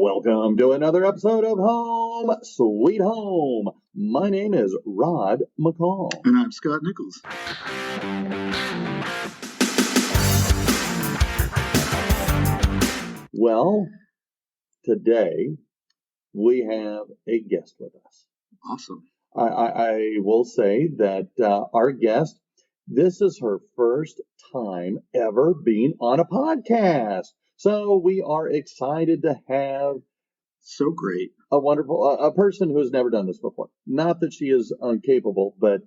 Welcome to another episode of Home Sweet Home. My name is Rod McCall. And I'm Scott Nichols. Well, today we have a guest with us. Awesome. I will say that our guest, this is her first time ever being on a podcast. So we are excited to have so great a wonderful a person who has never done this before. Not that she is incapable, but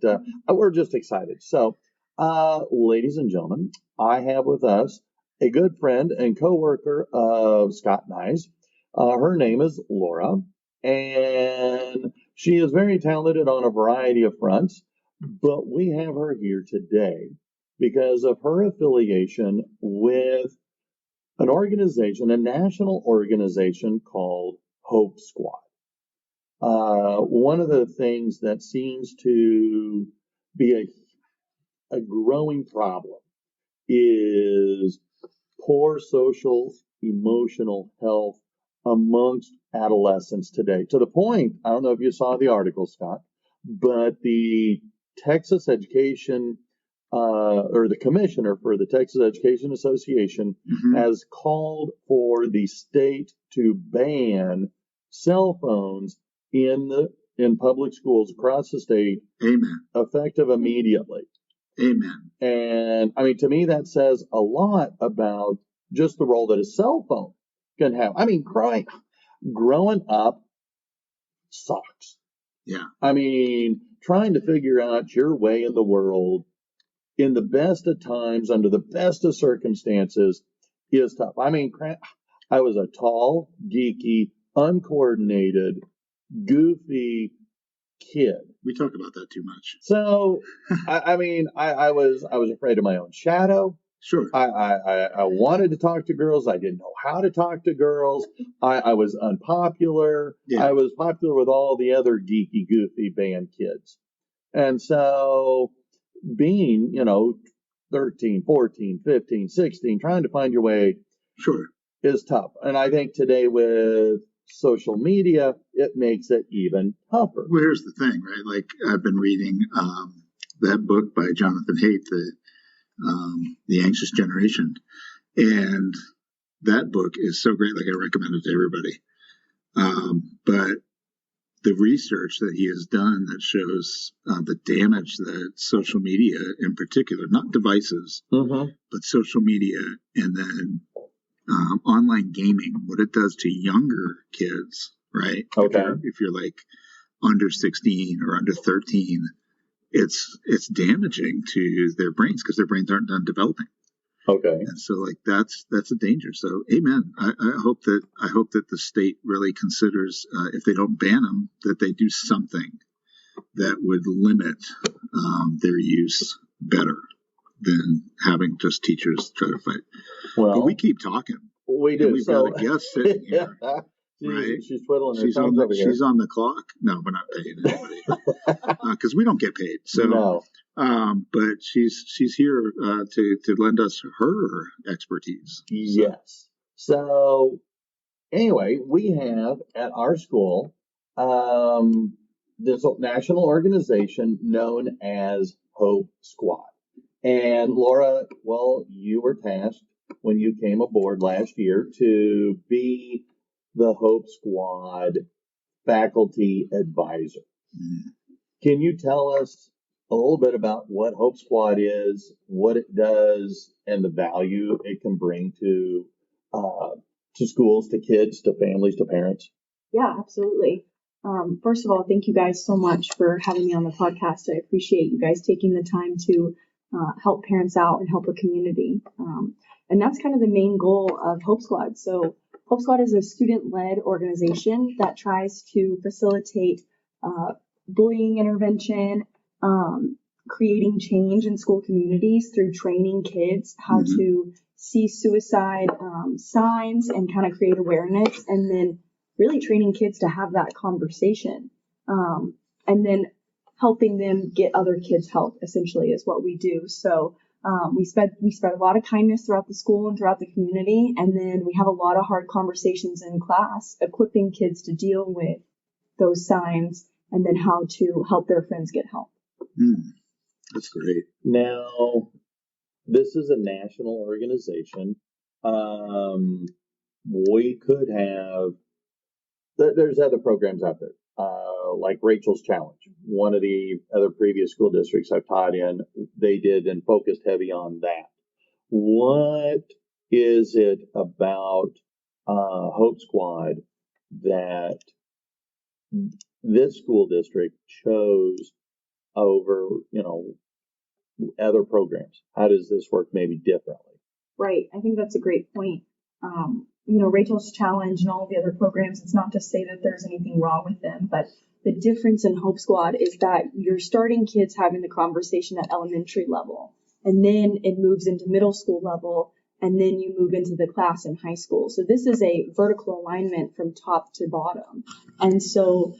we're just excited. So, ladies and gentlemen, I have with us a good friend and coworker of Scott and I's. Her name is Laura, and she is very talented on a variety of fronts. But we have her here today because of her affiliation with an organization, a national organization called Hope Squad. One of the things that seems to be a growing problem is poor social, emotional health amongst adolescents today. To the point, I don't know if you saw the article, Scott, but the Texas Education or the commissioner for the Texas Education Association has called for the state to ban cell phones in public schools across the state. Amen. Effective immediately. Amen. And I mean, to me, that says a lot about just the role that a cell phone can have. I mean, growing up sucks. Yeah. I mean, trying to figure out your way in the world in the best of times, under the best of circumstances, is tough. I mean, I was a tall, geeky, uncoordinated, goofy kid. We talk about that too much. So, I mean, I was afraid of my own shadow. Sure. I wanted to talk to girls. I didn't know how to talk to girls. I was unpopular. Yeah. I was popular with all the other geeky, goofy band kids. And so being, 13, 14, 15, 16, trying to find your way is tough. And I think today with social media, it makes it even tougher. Well, here's the thing, right? Like, I've been reading that book by Jonathan Haidt, The Anxious Generation. And that book is so great. Like, I recommend it to everybody. But the research that he has done that shows the damage that social media in particular, not devices, but social media and then online gaming, what it does to younger kids, right? Okay. If you're like under 16 or under 13, it's damaging to their brains because their brains aren't done developing. Okay. And so, like, that's a danger. So, amen. I hope that the state really considers, if they don't ban them, that they do something that would limit their use better than having just teachers try to fight. Well, but we keep talking. We do. We've got a guest sitting here. Right? She's twiddling her thumbs over here. She's on the clock. No, we're not paying anybody because we don't get paid. So, no. But she's here to lend us her expertise. Yes. So anyway, we have at our school this national organization known as Hope Squad. And Laura, well, you were tasked when you came aboard last year to be the Hope Squad faculty advisor. Can you tell us a little bit about what Hope Squad is, what it does, and the value it can bring to schools, to kids, to families, to parents? Yeah, absolutely. First of all, thank you guys so much for having me on the podcast. I appreciate you guys taking the time to help parents out and help a community. And that's kind of the main goal of Hope Squad. So Hope Squad is a student-led organization that tries to facilitate bullying intervention, creating change in school communities through training kids how to see suicide signs and kind of create awareness, and then really training kids to have that conversation, and then helping them get other kids help, essentially, is what we do. So We spread a lot of kindness throughout the school and throughout the community, and then we have a lot of hard conversations in class, equipping kids to deal with those signs and then how to help their friends get help. That's great. Now, this is a national organization. We could have, there's other programs out there, like Rachel's Challenge. One of the other previous school districts I've taught in, they did and focused heavy on that. What is it about Hope Squad that this school district chose over, other programs? How does this work maybe differently? Right. I think that's a great point. Rachel's Challenge and all the other programs, it's not to say that there's anything wrong with them, but the difference in Hope Squad is that you're starting kids having the conversation at elementary level, and then it moves into middle school level, and then you move into the class in high school. So this is a vertical alignment from top to bottom. And so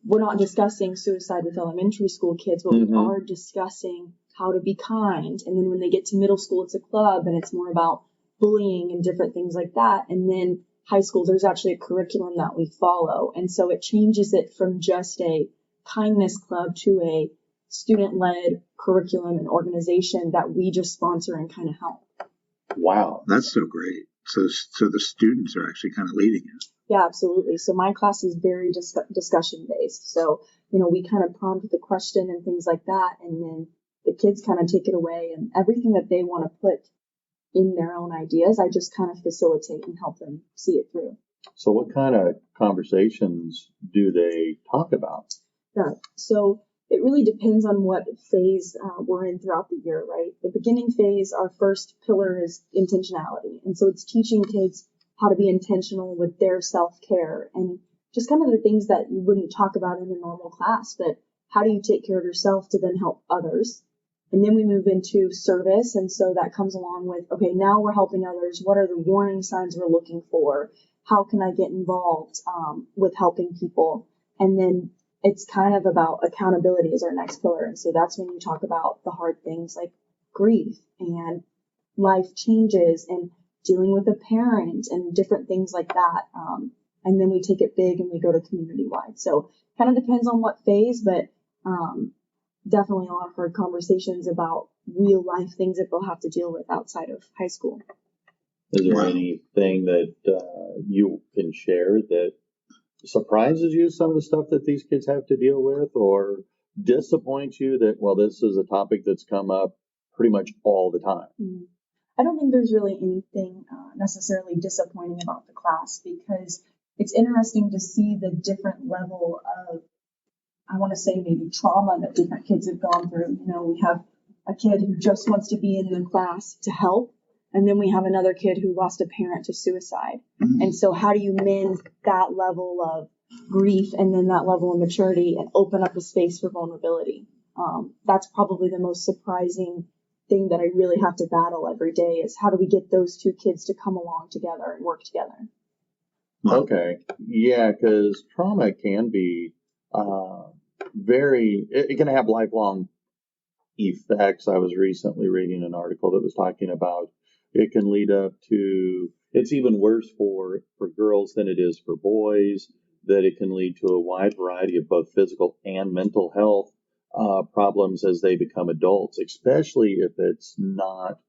we're not discussing suicide with elementary school kids, but we are discussing how to be kind. And then when they get to middle school, it's a club, and it's more about bullying and different things like that. And then high school, there's actually a curriculum that we follow. And so it changes it from just a kindness club to a student-led curriculum and organization that we just sponsor and kind of help. Wow. That's so great. So the students are actually kind of leading it. Yeah, absolutely. So my class is very discussion based. So, we kind of prompt the question and things like that. And then the kids kind of take it away, and everything that they want to put in their own ideas, I just kind of facilitate and help them see it through. So what kind of conversations do they talk about? Yeah. So it really depends on what phase we're in throughout the year, right? The beginning phase, our first pillar is intentionality. And so it's teaching kids how to be intentional with their self-care and just kind of the things that you wouldn't talk about in a normal class, but how do you take care of yourself to then help others? And then we move into service. And so that comes along with, okay, now we're helping others. What are the warning signs we're looking for? How can I get involved with helping people? And then it's kind of about accountability is our next pillar. And so that's when you talk about the hard things like grief and life changes and dealing with a parent and different things like that. And then we take it big and we go to community wide. So kind of depends on what phase, but definitely a lot of hard conversations about real life things that they'll have to deal with outside of high school. Is there anything that you can share that surprises you, some of the stuff that these kids have to deal with, or disappoints you that, well, this is a topic that's come up pretty much all the time? I don't think there's really anything necessarily disappointing about the class, because it's interesting to see the different level of, I want to say maybe trauma that different kids have gone through. We have a kid who just wants to be in the class to help, and then we have another kid who lost a parent to suicide. And so how do you mend that level of grief and then that level of maturity and open up a space for vulnerability? That's probably the most surprising thing that I really have to battle every day, is how do we get those two kids to come along together and work together? Okay. Yeah, because trauma can be it can have lifelong effects. I was recently reading an article that was talking about it can lead up to, it's even worse for girls than it is for boys, that it can lead to a wide variety of both physical and mental health problems as they become adults, especially if it's not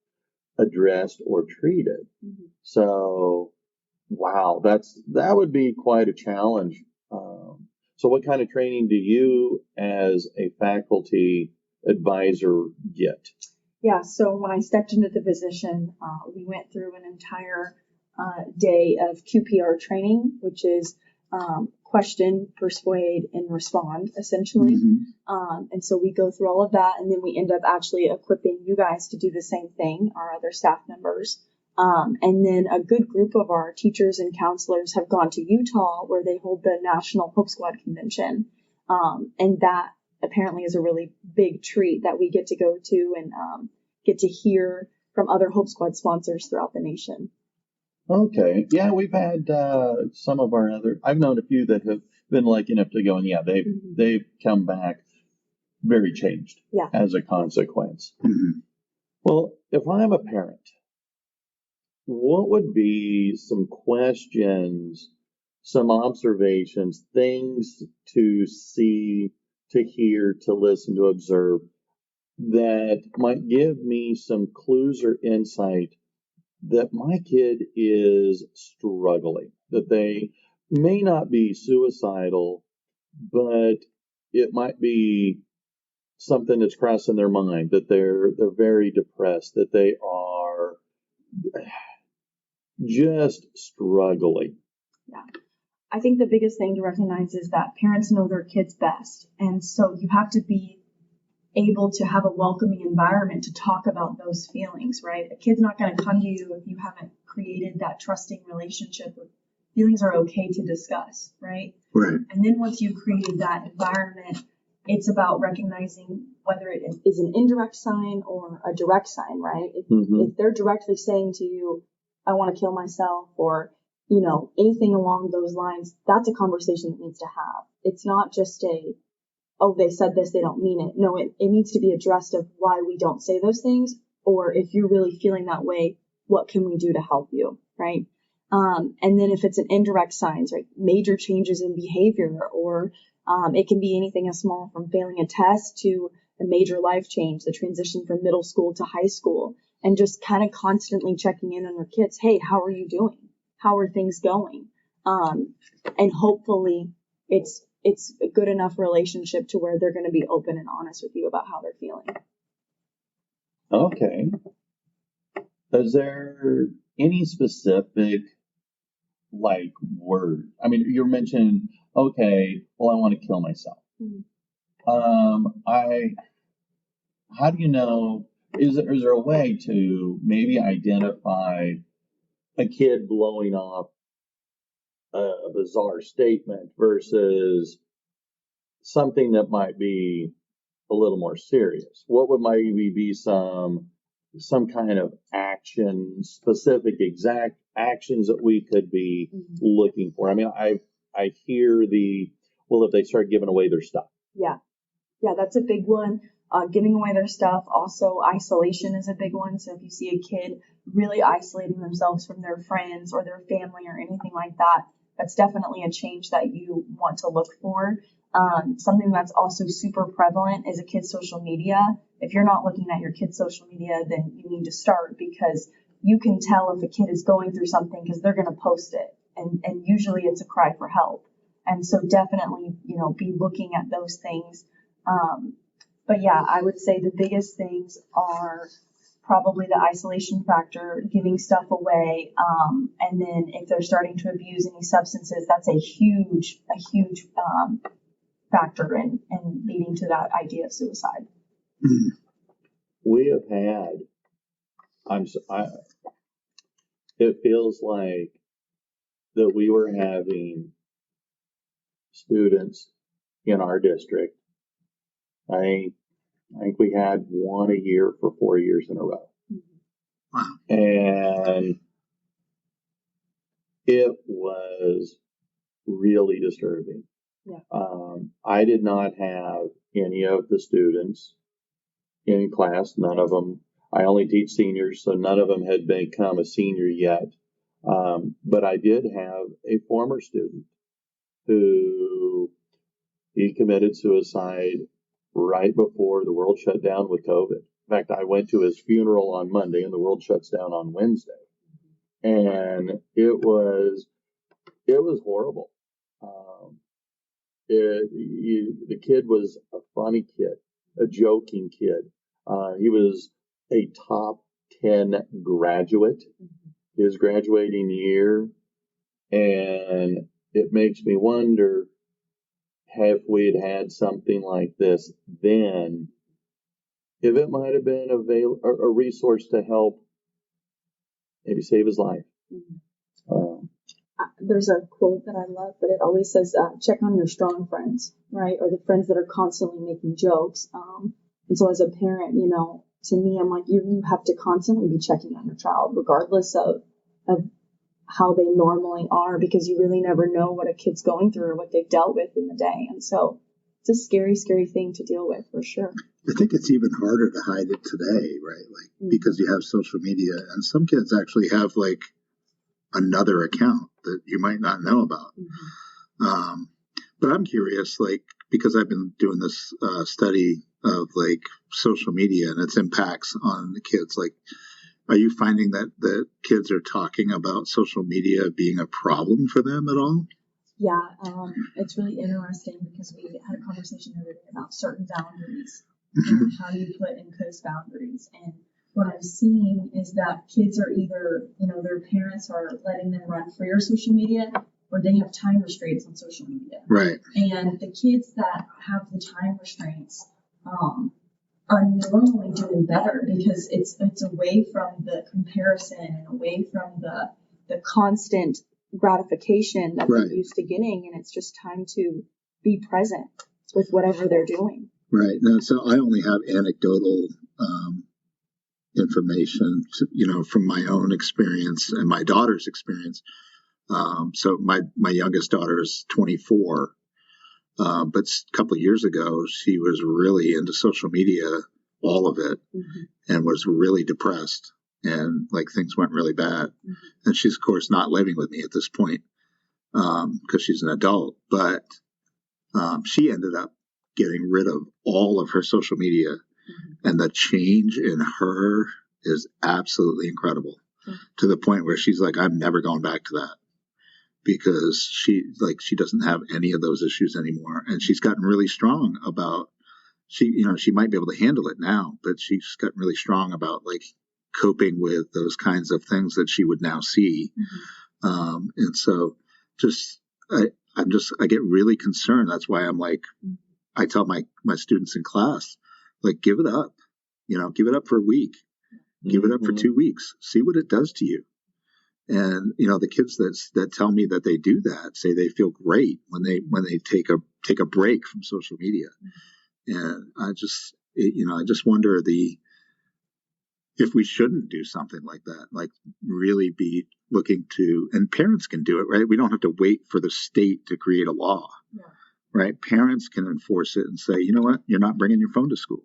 addressed or treated. So, wow, that would be quite a challenge. So what kind of training do you as a faculty advisor get? Yeah, so when I stepped into the position, we went through an entire day of QPR training, which is question, persuade, and respond, essentially. And so we go through all of that, and then we end up actually equipping you guys to do the same thing, our other staff members. And then a good group of our teachers and counselors have gone to Utah, where they hold the National Hope Squad Convention. And that apparently is a really big treat that we get to go to and get to hear from other Hope Squad sponsors throughout the nation. Okay. Yeah, we've had some of our I've known a few that have been lucky enough to go, and yeah, they've come back very changed as a consequence. Well, if I'm a parent, what would be some questions, some observations, things to see, to hear, to listen, to observe that might give me some clues or insight that my kid is struggling, that they may not be suicidal, but it might be something that's crossing their mind, that they're very depressed, that they are just struggling. Yeah. I think the biggest thing to recognize is that parents know their kids best. And so you have to be able to have a welcoming environment to talk about those feelings, right? A kid's not going to come to you if you haven't created that trusting relationship. Feelings are okay to discuss, right? Right. And then once you've created that environment, it's about recognizing whether it is an indirect sign or a direct sign, right? If they're directly saying to you, I want to kill myself, or, anything along those lines, that's a conversation that needs to have. It's not just oh, they said this, they don't mean it. No, it needs to be addressed of why we don't say those things, or if you're really feeling that way, what can we do to help you, right? And then if it's an indirect signs, right, major changes in behavior, or it can be anything as small from failing a test to a major life change, the transition from middle school to high school, and just kind of constantly checking in on your kids. Hey, how are you doing? How are things going? And hopefully it's a good enough relationship to where they're going to be open and honest with you about how they're feeling. Okay. Is there any specific word? I mean, you're mentioning, okay, well, I want to kill myself. How do you know, is there a way to maybe identify a kid blowing off a bizarre statement versus something that might be a little more serious? What would maybe be some kind of action, specific, exact actions that we could be looking for? I mean, I hear if they start giving away their stuff. Yeah, that's a big one. Giving away their stuff. Also, isolation is a big one. So if you see a kid really isolating themselves from their friends or their family or anything like that, that's definitely a change that you want to look for. Something that's also super prevalent is a kid's social media. If you're not looking at your kid's social media, then you need to start, because you can tell if a kid is going through something because they're going to post it. And usually it's a cry for help. And so definitely, be looking at those things. But yeah, I would say the biggest things are probably the isolation factor, giving stuff away, and then if they're starting to abuse any substances, that's a huge factor in leading to that idea of suicide. We have had, it feels like that we were having students in our district. I think we had one a year for 4 years in a row. Wow. And it was really disturbing. Yeah. I did not have any of the students in class, none of them. I only teach seniors, so none of them had become a senior yet. But I did have a former student who he committed suicide right before the world shut down with COVID. In fact, I went to his funeral on Monday and the world shuts down on Wednesday. And it was horrible. The kid was a funny kid, a joking kid. He was a top 10 graduate his graduating year. And it makes me wonder, if we had something like this then, if it might have been a resource to help maybe save his life. There's a quote that I love, but it always says, check on your strong friends, right? Or the friends that are constantly making jokes. And so as a parent, to me, I'm like, you have to constantly be checking on your child, regardless of how they normally are, because you really never know what a kid's going through or what they've dealt with in the day. And so it's a scary, scary thing to deal with for sure. I think it's even harder to hide it today, right? Like, because you have social media, and some kids actually have like another account that you might not know about. But I'm curious, like, because I've been doing this study of like social media and its impacts on the kids. Like, are you finding that the kids are talking about social media being a problem for them at all? Yeah, it's really interesting because we had a conversation the other day about certain boundaries and how you put in place boundaries. And what I'm seeing is that kids are either, their parents are letting them run free on social media, or they have time restraints on social media. Right. And the kids that have the time restraints are normally doing better because it's away from the comparison and away from the constant gratification that Right. they're used to getting, and it's just time to be present with whatever they're doing. Right. Now, so I only have anecdotal information, from my own experience and my daughter's experience. So my youngest daughter is 24, but a couple of years ago, she was really into social media, all of it, and was really depressed, and like things went really bad. And she's, of course, not living with me at this point because she's an adult, but she ended up getting rid of all of her social media, and the change in her is absolutely incredible, to the point where she's like, I'm never going back to that. Because she doesn't have any of those issues anymore, and she's gotten really strong about she might be able to handle it now, but she's gotten really strong about like coping with those kinds of things that she would now see, and so I get really concerned. That's why I'm like, I tell my students in class, like, give it up, give it up for a week, give it up for 2 weeks, see what it does to you. And the kids that tell me that they do that say they feel great when they take a break from social media. And I just wonder if we shouldn't do something like that, like really be looking to, and parents can do it, right? We don't have to wait for the state to create a law, right? Parents can enforce it and say, you know what, you're not bringing your phone to school.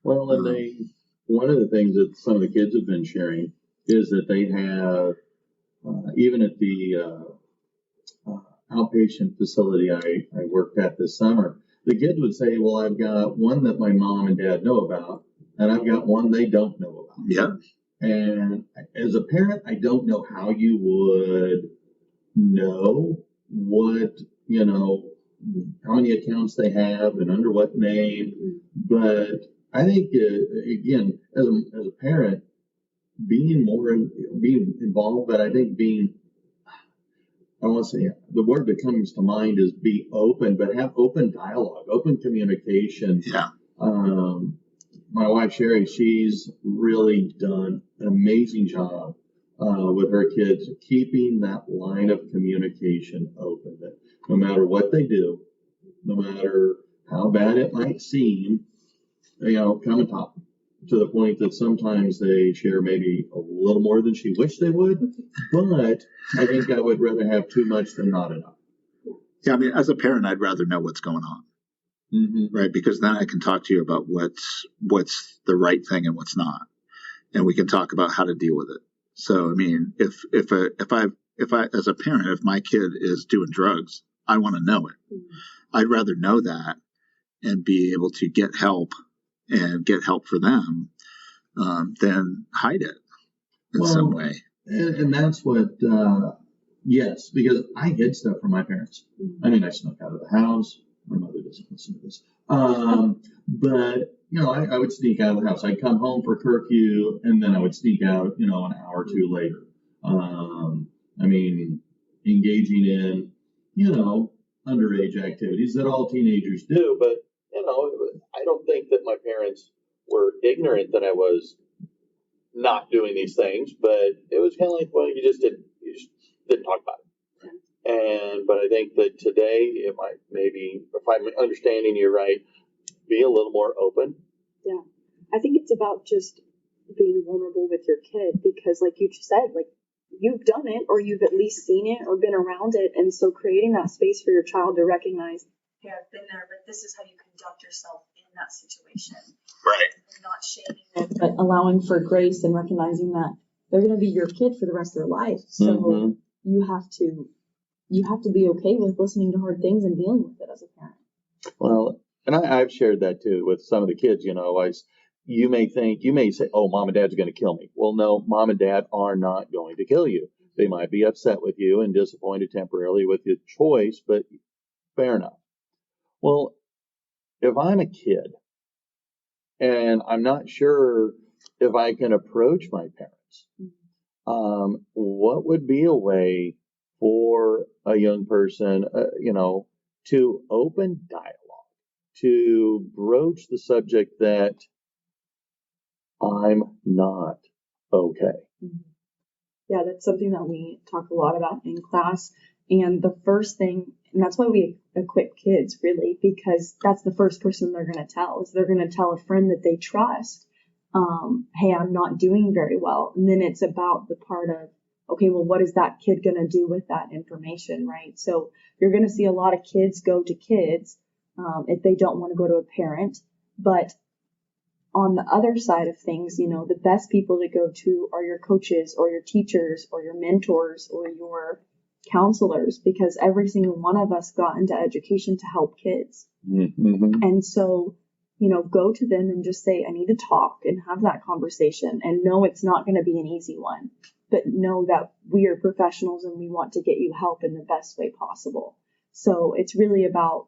Well, and one of the things that some of the kids have been sharing is that they have, even at the outpatient facility I worked at this summer, the kids would say, well, I've got one that my mom and dad know about, and I've got one they don't know about. Yeah. And as a parent, I don't know how you would know what, how many accounts they have and under what name. But I think, again, as a parent, being involved, but I think I don't want to say, the word that comes to mind is be open, but have open dialogue, open communication. Yeah. My wife, Sherry, she's really done an amazing job with her kids, keeping that line of communication open. That no matter what they do, no matter how bad it might seem, come and talk. To the point that sometimes they share maybe a little more than she wished they would, but I think I would rather have too much than not enough. Yeah, I mean, as a parent, I'd rather know what's going on, right? Because then I can talk to you about what's the right thing and what's not, and we can talk about how to deal with it. So, I mean, if I as a parent, if my kid is doing drugs, I want to know it. I'd rather know that and be able to get help and get help for them, then hide it in some way. And that's what, yes, because I hid stuff from my parents. I mean, I snuck out of the house. My mother doesn't listen to this. But, I would sneak out of the house. I'd come home for curfew, and then I would sneak out, an hour or two later. I mean, engaging in, underage activities that all teenagers do, but I don't think that my parents were ignorant that I was not doing these things, but it was kind of like, well, you just didn't talk about it. But I think that today it might, maybe, if I'm understanding you right, be a little more open. Yeah, I think it's about just being vulnerable with your kid, because like you just said, like, you've done it, or you've at least seen it or been around it, and so creating that space for your child to recognize, hey, I've been there, but this is how you conduct yourself in that situation. Right. And not shaming them, but allowing for grace and recognizing that they're going to be your kid for the rest of their life. So you have to be okay with listening to hard things and dealing with it as a parent. Well, and I've shared that too with some of the kids. You may say, oh, mom and dad's going to kill me. Well, no, mom and dad are not going to kill you. They might be upset with you and disappointed temporarily with your choice, but fair enough. Well, if I'm a kid and I'm not sure if I can approach my parents, what would be a way for a young person, to open dialogue, to broach the subject that I'm not okay? Yeah, that's something that we talk a lot about in class. And the first thing, and that's why we equip kids really, because that's the first person they're going to tell, is they're going to tell a friend that they trust, hey, I'm not doing very well. And then it's about the part of, okay, well, what is that kid going to do with that information, right? So you're going to see a lot of kids go to kids if they don't want to go to a parent. But on the other side of things, the best people to go to are your coaches or your teachers or your mentors or your counselors, because every single one of us got into education to help kids. Mm-hmm. And so, go to them and just say, I need to talk, and have that conversation. And no, it's not going to be an easy one, but know that we are professionals and we want to get you help in the best way possible. So it's really about,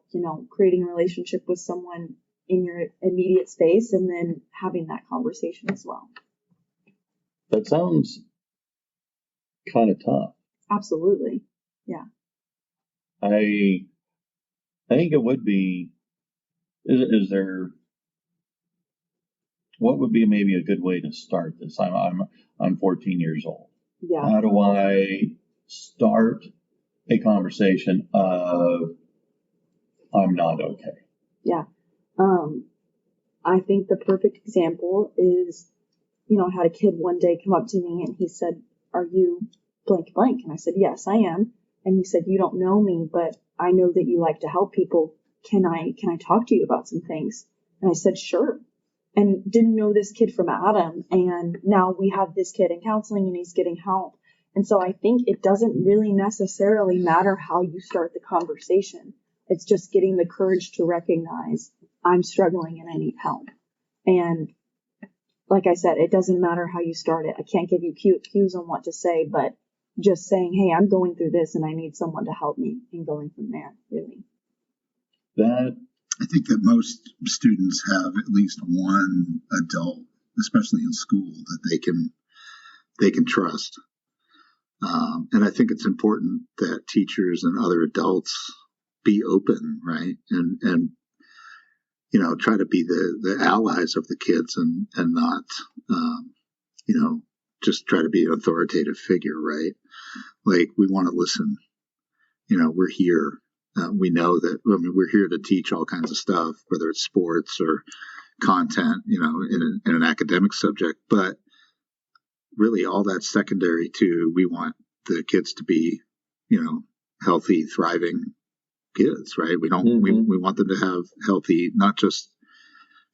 creating a relationship with someone in your immediate space and then having that conversation as well. That sounds kind of tough. Absolutely. Yeah. I think it would be, is there, what would be maybe a good way to start this? I'm 14 years old. Yeah. How do I start a conversation of I'm not okay? Yeah. I think the perfect example is, I had a kid one day come up to me and he said, are you blank blank? And I said, yes, I am. And he said, you don't know me, but I know that you like to help people. Can I talk to you about some things? And I said, sure. And didn't know this kid from Adam. And now we have this kid in counseling and he's getting help. And so I think it doesn't really necessarily matter how you start the conversation. It's just getting the courage to recognize I'm struggling and I need help. And like I said, it doesn't matter how you start it. I can't give you cues on what to say, but just saying, hey, I'm going through this and I need someone to help me, and going from there, really. I think that most students have at least one adult, especially in school, that they can trust. And I think it's important that teachers and other adults be open, right? And try to be the allies of the kids and not, just try to be an authoritative figure, right? Like, we want to listen. We're here. We know that we're here to teach all kinds of stuff, whether it's sports or content, in an academic subject. But really, all that's secondary to, we want the kids to be, healthy, thriving kids, right? We don't. We want them to have healthy, not just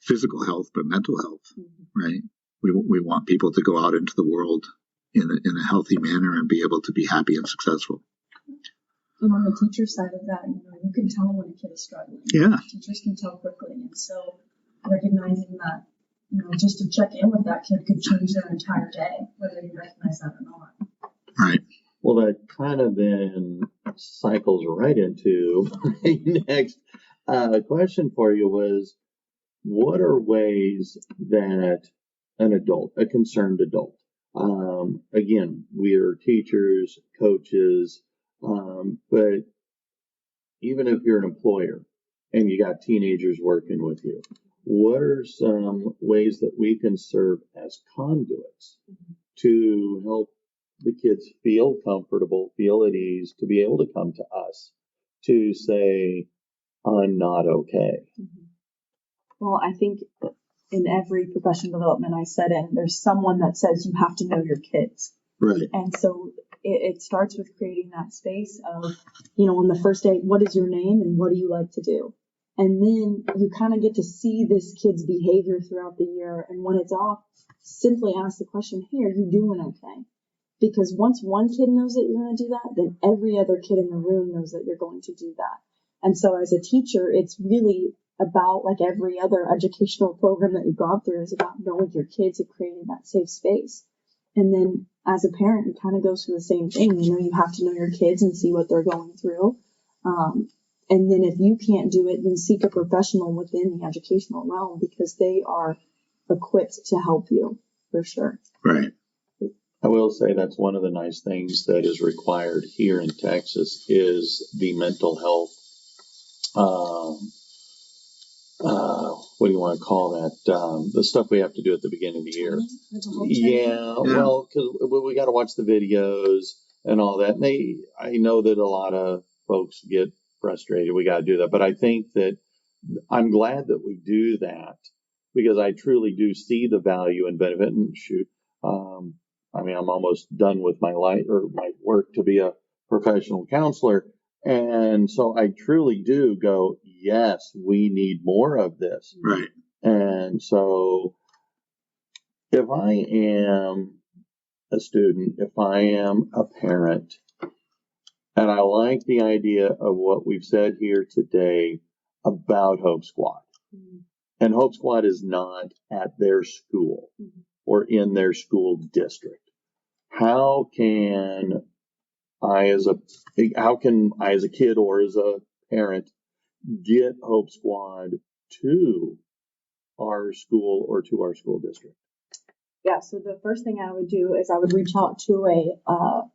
physical health, but mental health, right? We want people to go out into the world in a healthy manner and be able to be happy and successful. And on the teacher side of that, you can tell when a kid is struggling. Yeah. Teachers can tell quickly. And so recognizing that, just to check in with that kid could change their entire day, whether you recognize that or not. Right. Well, that kind of then cycles right into my next question for you was, what are ways that an adult, a concerned adult, again, we are teachers, coaches, but even if you're an employer and you got teenagers working with you, what are some ways that we can serve as conduits to help the kids feel comfortable, feel at ease, to be able to come to us to say, I'm not okay? Well, I think in every professional development I set in, there's someone that says you have to know your kids. Right. And so it starts with creating that space of, on the first day, what is your name and what do you like to do? And then you kind of get to see this kid's behavior throughout the year. And when it's off, simply ask the question, hey, are you doing okay? Because once one kid knows that you're going to do that, then every other kid in the room knows that you're going to do that. And so as a teacher, it's really about, like every other educational program that you've gone through, is about knowing your kids and creating that safe space. And then as a parent, it kind of goes through the same thing. You have to know your kids and see what they're going through. And then if you can't do it, then seek a professional within the educational realm, because they are equipped to help you, for sure. Right. I will say that's one of the nice things that is required here in Texas is the mental health. What do you want to call that? The stuff we have to do at the beginning of the year. Yeah, well, because we got to watch the videos and all that. And I know that a lot of folks get frustrated. We got to do that. But I think that I'm glad that we do that, because I truly do see the value and benefit. And shoot, I'm almost done with my my work to be a professional counselor. And so I truly do go, yes, we need more of this. Right. And so if I am a student, if I am a parent, and I like the idea of what we've said here today about Hope Squad. Mm-hmm. And Hope Squad is not at their school or in their school district. How can I as a kid or as a parent get Hope Squad to our school or to our school district? Yeah, so the first thing I would do is I would reach out to a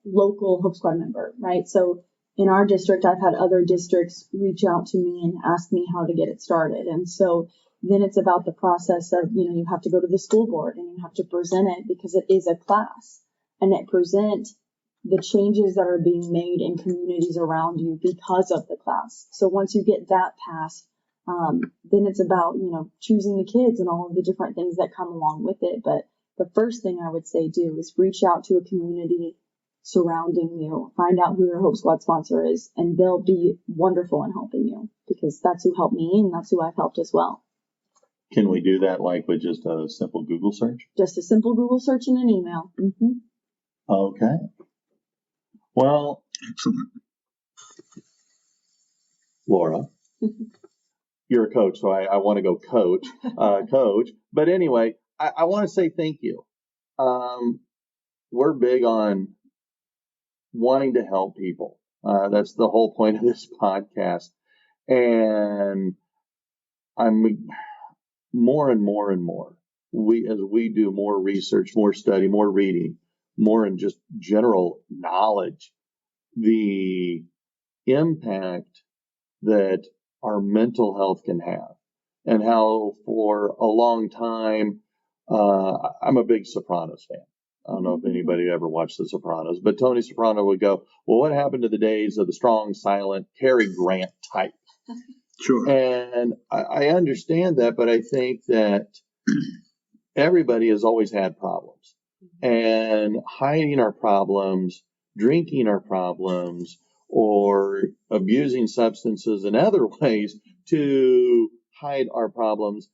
local Hope Squad member, right? So in our district, I've had other districts reach out to me and ask me how to get it started. And so then it's about the process of, you have to go to the school board and you have to present it, because it is a class, and it present the changes that are being made in communities around you because of the class. So once you get that passed, then it's about, choosing the kids and all of the different things that come along with it. But the first thing I would say do is reach out to a community surrounding you, find out who your Hope Squad sponsor is, and they'll be wonderful in helping you, because that's who helped me and that's who I've helped as well. Can we do that like with just a simple Google search? Just a simple Google search and an email. Mm-hmm. Okay. Well, excellent. Laura, you're a coach, so I want to go coach. But anyway, I want to say thank you. We're big on wanting to help people. That's the whole point of this podcast. And I'm more and more and more. As we do more research, more study, more reading, more in just general knowledge, the impact that our mental health can have, and how for a long time, I'm a big Sopranos fan. I don't know if anybody ever watched The Sopranos, but Tony Soprano would go, well, what happened to the days of the strong, silent Cary Grant type? Sure. And I understand that, but I think that everybody has always had problems. And hiding our problems, drinking our problems, or abusing substances and other ways to hide our problems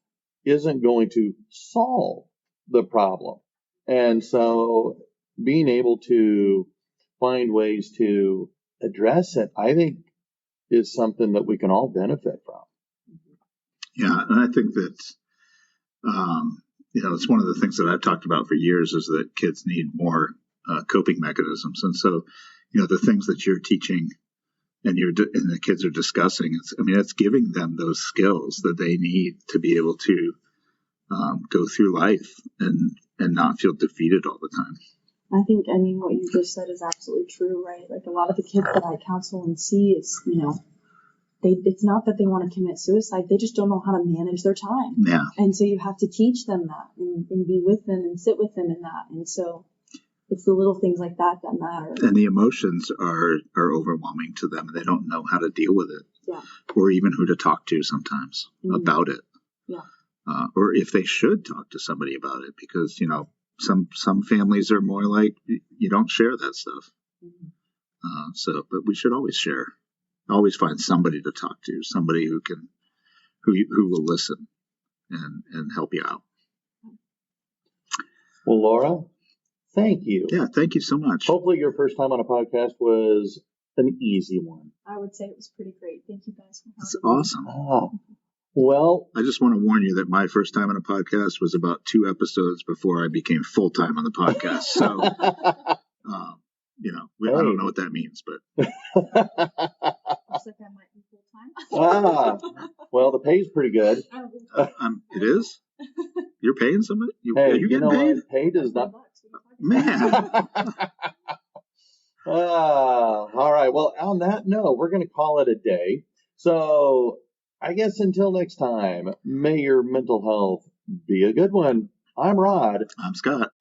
isn't going to solve the problem. And so being able to find ways to address it, I think, is something that we can all benefit from. Yeah, and I think that, it's one of the things that I've talked about for years, is that kids need more coping mechanisms. And so, the things that you're teaching and the kids are discussing, it's giving them those skills that they need to be able to go through life and not feel defeated all the time. I think, what you just said is absolutely true, right? Like, a lot of the kids that I counsel and see is, it's not that they want to commit suicide. They just don't know how to manage their time. Yeah. And so you have to teach them that and be with them and sit with them in that. And so it's the little things like that that matter. And the emotions are overwhelming to them. They don't know how to deal with it. Yeah. Or even who to talk to sometimes about it. Yeah. Or if they should talk to somebody about it, because, some families are more like, you don't share that stuff. But we should always share. Always find somebody to talk to, somebody who will listen and help you out. Well, Laura, thank you. Yeah, thank you so much. Hopefully your first time on a podcast was an easy one. I would say it was pretty great. Thank you guys for having That's me. awesome. Well, I just want to warn you that my first time on a podcast was about 2 episodes before I became full time on the podcast. So, I don't know what that means, but Looks like I might be full time. Well, the pay's pretty good. It is. You're paying somebody. Hey, you getting paid? What? Pay does not. Man. All right. Well, on that note, we're going to call it a day. So I guess until next time, may your mental health be a good one. I'm Rod. I'm Scott.